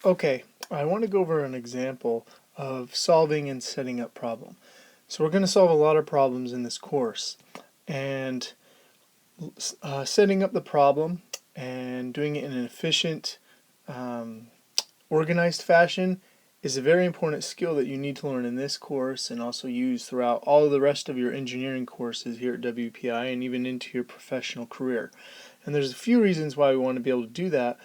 Okay, I want to go over an example of solving and setting up problem. So we're going to solve a lot of problems in this course, and setting up the problem and doing it in an efficient, um, organized fashion is a very important skill that you need to learn in this course and also use throughout all of the rest of your engineering courses here at WPI and even into your professional career. And there's a few reasons why we want to be able to do that.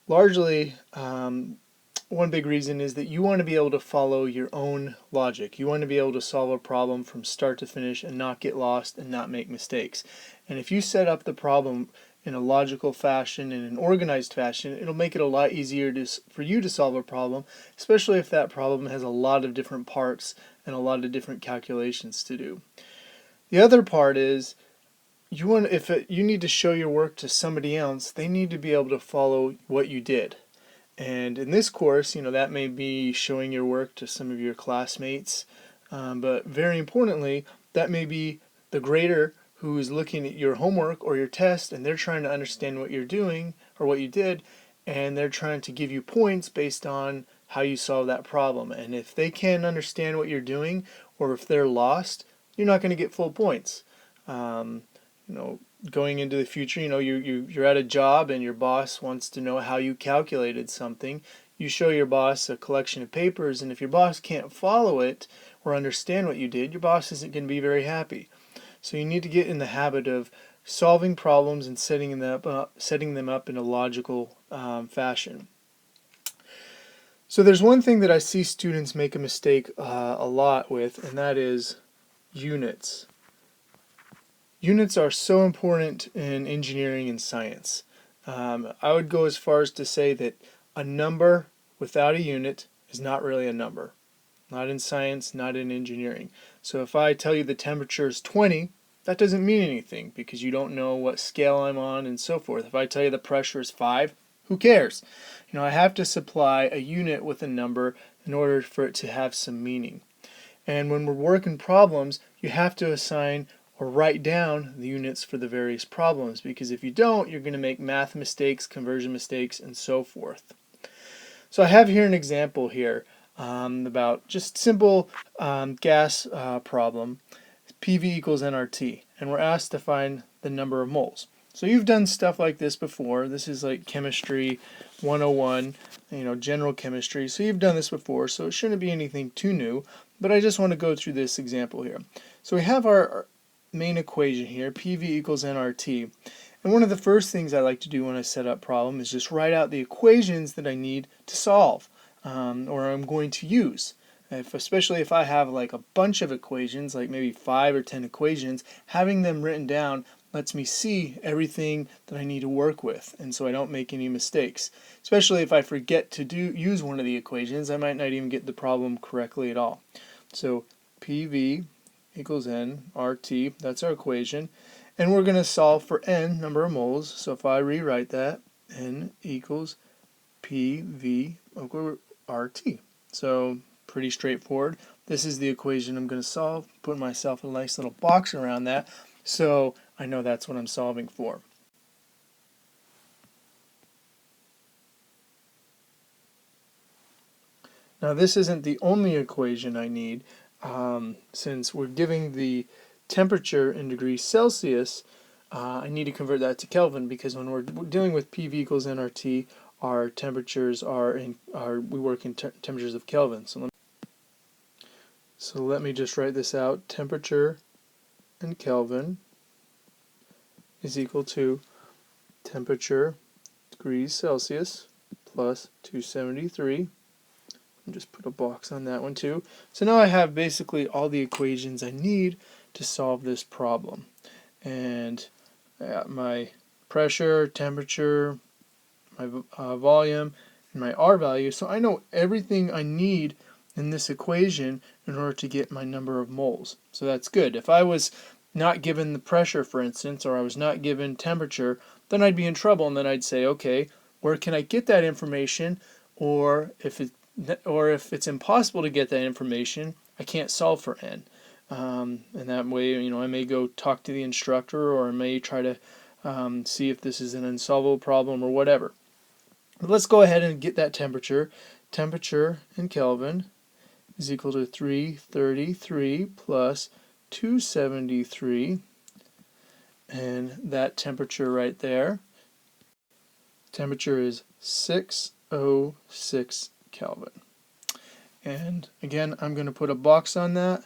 Largely, one big reason is that you want to be able to follow your own logic. You want to be able to solve a problem from start to finish and not get lost and not make mistakes. And if you set up the problem in a logical fashion, in an organized fashion, it'll make it a lot easier for you to solve a problem, especially if that problem has a lot of different parts and a lot of different calculations to do. The other part is you need to show your work to somebody else, they need to be able to follow what you did. And in this course, that may be showing your work to some of your classmates, but very importantly, that may be the grader who is looking at your homework or your test, and they're trying to understand what you're doing or what you did, and they're trying to give you points based on how you solve that problem. And if they can't understand what you're doing, or if they're lost, you're not going to get full points. Um, Going into the future, you're at a job and your boss wants to know how you calculated something. You show your boss a collection of papers, and if your boss can't follow it or understand what you did, your boss isn't going to be very happy. So you need to get in the habit of solving problems and setting them up in a logical fashion. So there's one thing that I see students make a mistake a lot with, and that is units. Units are so important in engineering and science. I would go as far as to say that a number without a unit is not really a number. Not in science, not in engineering. So if I tell you the temperature is 20, that doesn't mean anything because you don't know what scale I'm on and so forth. If I tell you the pressure is 5, who cares? I have to supply a unit with a number in order for it to have some meaning. And when we're working problems, you have to assign or write down the units for the various problems, because if you don't, you're going to make math mistakes, conversion mistakes, and so forth. So I have here an example here about just simple gas problem, PV equals nRT, and we're asked to find the number of moles. So you've done stuff like this before. This is like chemistry 101, general chemistry. So you've done this before, so it shouldn't be anything too new, but I just want to go through this example here. So we have our main equation here, PV equals nRT. And one of the first things I like to do when I set up problem is just write out the equations that I need to solve, or I'm going to use. Especially if I have like a bunch of equations, like maybe 5 or 10 equations, having them written down lets me see everything that I need to work with, and so I don't make any mistakes. Especially if I forget to use one of the equations, I might not even get the problem correctly at all. So PV equals nRT, that's our equation, and we're going to solve for n, number of moles. So if I rewrite that, n equals PV over RT. So pretty straightforward. This is the equation I'm going to solve. Put myself a nice little box around that so I know that's what I'm solving for. Now this isn't the only equation I need, since we're giving the temperature in degrees Celsius. I need to convert that to Kelvin, because when we're dealing with PV equals nRT, our temperatures we work in temperatures of Kelvin. So let me just write this out. Temperature in Kelvin is equal to temperature degrees Celsius plus 273. And just put a box on that one too. So now I have basically all the equations I need to solve this problem. And I got my pressure, temperature, my volume, and my R value. So I know everything I need in this equation in order to get my number of moles. So that's good. If I was not given the pressure, for instance, or I was not given temperature, then I'd be in trouble, and then I'd say, okay, where can I get that information? Or if it's impossible to get that information, I can't solve for n. And that way, I may go talk to the instructor, or I may try to see if this is an unsolvable problem or whatever. But let's go ahead and get that temperature. Temperature in Kelvin is equal to 333 plus 273, and that temperature right there, temperature is 606 Kelvin. And again, I'm going to put a box on that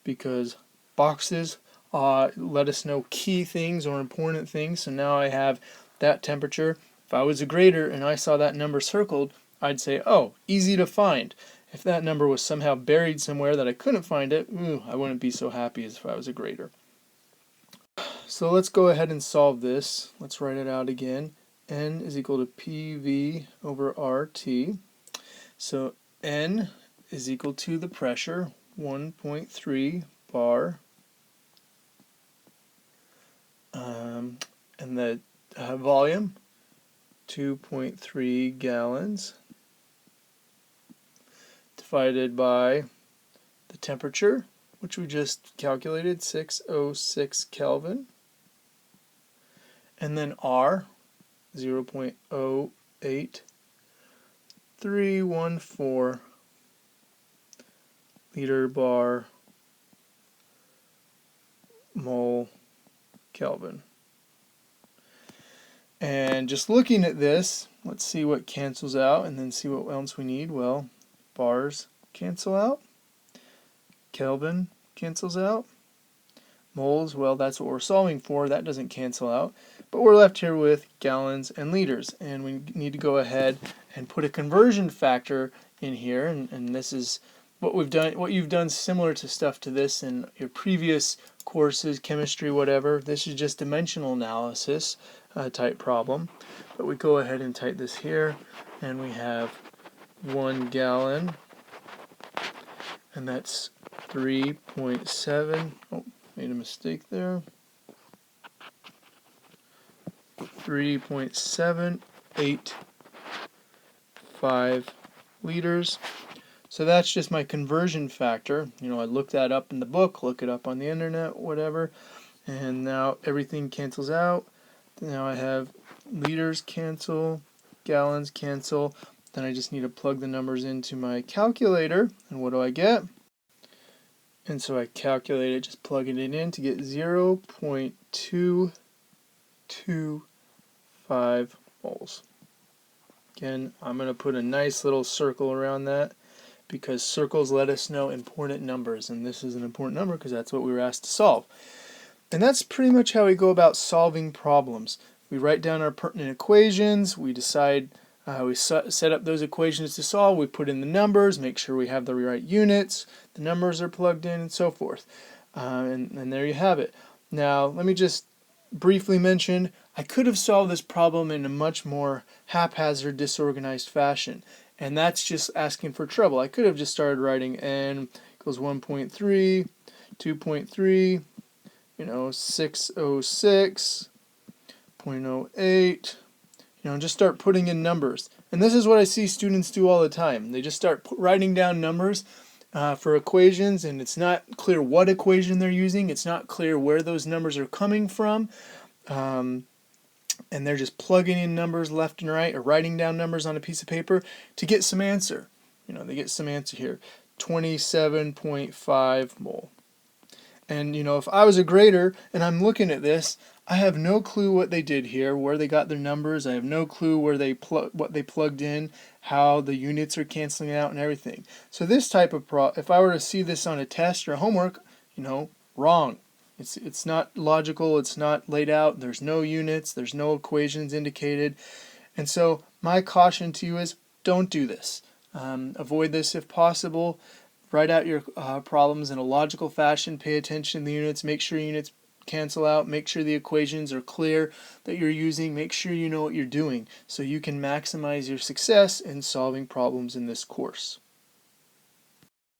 because boxes let us know key things or important things. So now I have that temperature. If I was a grader and I saw that number circled, I'd say, oh, easy to find. If that number was somehow buried somewhere that I couldn't find it, I wouldn't be so happy as if I was a grader. So let's go ahead and solve this. Let's write it out again. N is equal to PV over RT. So N is equal to the pressure, 1.3 bar, and the volume, 2.3 gallons, divided by the temperature, which we just calculated, 606 Kelvin, and then R, 0.08314 liter bar mole Kelvin. And just looking at this, let's see what cancels out and then see what else we need. Well, bars cancel out, Kelvin cancels out, moles, well, that's what we're solving for, that doesn't cancel out, but we're left here with gallons and liters, and we need to go ahead and put a conversion factor in here, and this is what we've done, what you've done similar to stuff to this in your previous courses, chemistry, whatever. This is just dimensional analysis type problem, but we go ahead and type this here, and we have 1 gallon, and that's 3.7, oh, made a mistake there, 3.785 liters. So that's just my conversion factor. You know, I look that up in the book, look it up on the internet, whatever, and now everything cancels out. Now I have liters cancel, gallons cancel, then I just need to plug the numbers into my calculator, and what do I get? And so I calculate it, just plugging it in to get 0.225 moles. Again, I'm going to put a nice little circle around that because circles let us know important numbers, and this is an important number because that's what we were asked to solve. And that's pretty much how we go about solving problems. We write down our pertinent equations, we decide, we set up those equations to solve, we put in the numbers, make sure we have the right units, the numbers are plugged in, and so forth. And there you have it. Now, let me just briefly mention, I could have solved this problem in a much more haphazard, disorganized fashion. And that's just asking for trouble. I could have just started writing n equals 1.3, 2.3, 606, 0.08, just start putting in numbers. And this is what I see students do all the time. They just start writing down numbers for equations, and it's not clear what equation they're using. It's not clear where those numbers are coming from. And they're just plugging in numbers left and right or writing down numbers on a piece of paper to get some answer. They get some answer here, 27.5 mole. And if I was a grader and I'm looking at this, I have no clue what they did here, where they got their numbers. I have no clue where what they plugged in, how the units are canceling out and everything. So this type of if I were to see this on a test or homework, wrong. It's not logical, it's not laid out, there's no units, there's no equations indicated. And so my caution to you is don't do this. Avoid this if possible. Write out your problems in a logical fashion, pay attention to the units, make sure units cancel out, make sure the equations are clear that you're using, make sure you know what you're doing so you can maximize your success in solving problems in this course.